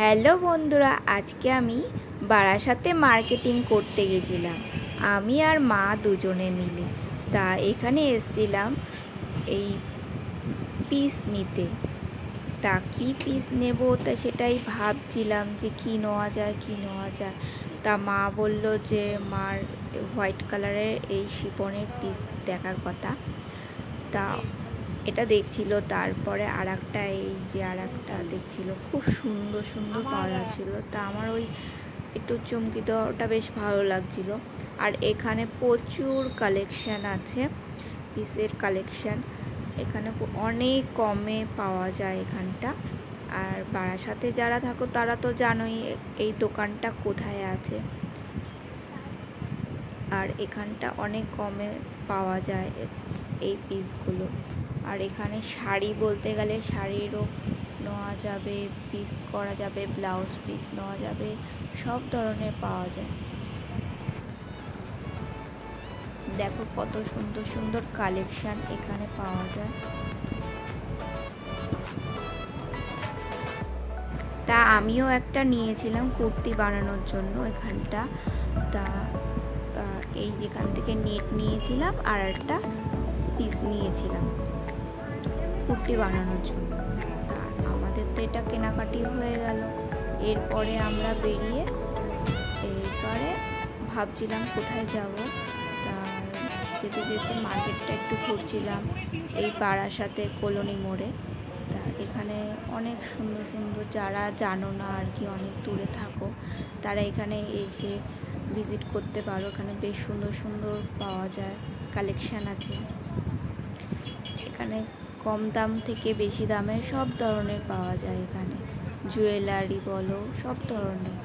Hello বন্ধুরা, আজকে আমি বারাসাতে মার্কেটিং করতে গেছিলাম আমি আর মা দুজনে মিলে। তা এখানে এসেছিলাম এই পিস নিতে। তা কী পিস নেব তা সেটাই ভাবছিলাম যে কী নেওয়া যায়। তা মা বলল যে মার হোয়াইট কালারের এই শিফনের পিস দেখার কথা। তা এটা দেখছিল, তারপরে আর একটা দেখছিল, খুব সুন্দর পাওয়া যাচ্ছিলো। তা আমার ওই একটু চমকিত ওটা বেশ ভালো লাগছিল। আর এখানে প্রচুর কালেকশান আছে, পিসের কালেকশান এখানে অনেক কমে পাওয়া যায় এখানটা। আর বারাসাতে যারা থাকো তারা তো জানোই এই দোকানটা কোথায় আছে। আর এখানটা অনেক কমে পাওয়া যায় এই পিসগুলো। আর এখানে শাড়ি বলতে গেলে শাড়িরও নেওয়া যাবে, পিস করা যাবে, ব্লাউজ পিস নেওয়া যাবে, সব ধরনের পাওয়া যায়। দেখো কত সুন্দর কালেকশান এখানে পাওয়া যায়। তা আমিও একটা নিয়েছিলাম কুর্তি বানানোর জন্য এখানটা। তা এই যেখান থেকে নেট নিয়েছিলাম আর একটা পিস নিয়েছিলাম কুর্তি বানানোর জন্য। আমাদের তো এটা কেনাকাটি হয়ে গেল। এরপরে আমরা বেরিয়ে এবারে ভাবছিলাম কোথায় যাব। তা যেতে মার্কেটটা একটু ঘুরছিলাম এই বারাসাতে কলোনি মোড়ে। তা এখানে অনেক সুন্দর যারা জানো না আর কি, অনেক দূরে থাকো, তারা এখানে এসে ভিজিট করতে পারো। এখানে বেশ সুন্দর পাওয়া যায়, কালেকশান আছে এখানে। কম দাম থেকে বেশি দামে সব ধরনের পাওয়া যায় এখানে। জুয়েলারি বলো, সব ধরনের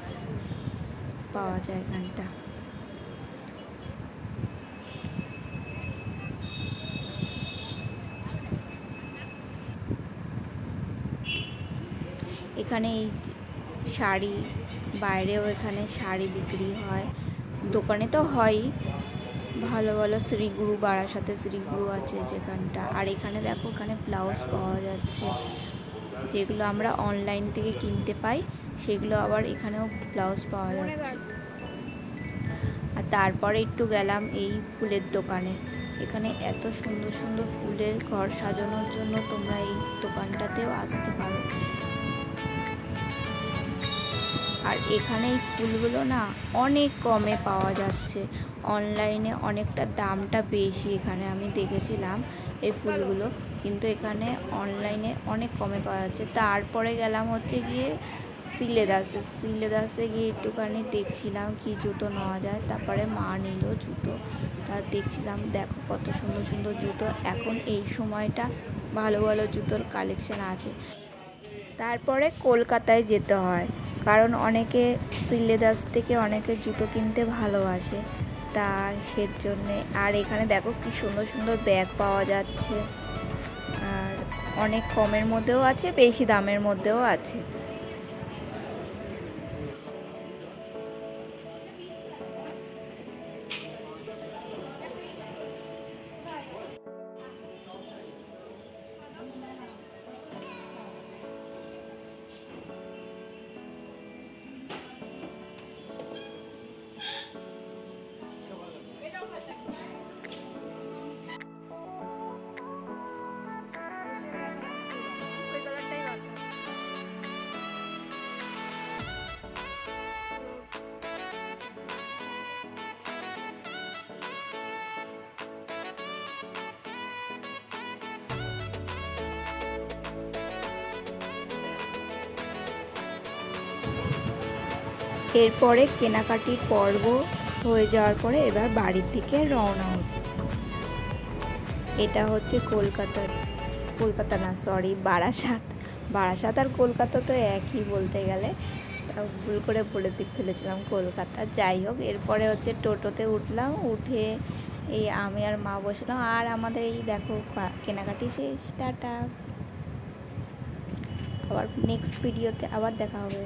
পাওয়া যায় এখানটা। এখানে এই শাড়ি, বাইরেও এখানে শাড়ি বিক্রি হয়, দোকানে তো হয়ই ভালো শ্রীগুরু, বারাসাতে শ্রীগুরু আছে যেখানটা। আর এখানে দেখো এখানে ব্লাউজ পাওয়া যাচ্ছে, যেগুলো আমরা অনলাইন থেকে কিনতে পাই সেগুলো আবার এখানেও ব্লাউজ পাওয়া যাচ্ছে। আর তারপরে একটু গেলাম এই ফুলের দোকানে। এখানে এত সুন্দর ফুলের ঘর সাজানোর জন্য তোমরা এই দোকানটাতেও আসতে পারো। আর এখানে এই ফুলগুলো না অনেক কমে পাওয়া যাচ্ছে, অনলাইনে অনেকটা দামটা বেশি এখানে আমি দেখেছিলাম এই ফুলগুলো, কিন্তু এখানে অনলাইনে অনেক কমে পাওয়া যাচ্ছে। তারপরে গেলাম হচ্ছে গিয়ে সিলেদাসে গিয়ে একটুখানি দেখছিলাম কি জুতো নেওয়া যায়। তারপরে মা নিল জুতো, তা দেখছিলাম। দেখো কত সুন্দর জুতো, এখন এই সময়টা ভালো জুতোর কালেকশান আছে। তারপরে কলকাতায় যেতে হয়, কারণ অনেকে সিলেদাস থেকে অনেকে জুতো কিনতে ভালোবাসে, তা সের জন্যে। আর এখানে দেখো কি সুন্দর ব্যাগ পাওয়া যাচ্ছে, আর অনেক কমের মধ্যেও আছে, বেশি দামের মধ্যেও আছে। এরপরে কেনাকাটির পর্ব হয়ে যাওয়ার পরে এবার বাড়ি থেকে রওনা হচ্ছে। এটা হচ্ছে কলকাতা না, সরি, বারাসাত আর কলকাতা তো একই বলতে গেলে, ভুল করে বলে ফেলেছিলাম কলকাতা। যাই হোক, এরপরে হচ্ছে টোটোতে উঠলাম, উঠে এই আমি আর মা বসলাম। আর আমাদের এই দেখো কেনাকাটি শেষ, টাটা। আবার নেক্সট ভিডিওতে আবার দেখা হবে।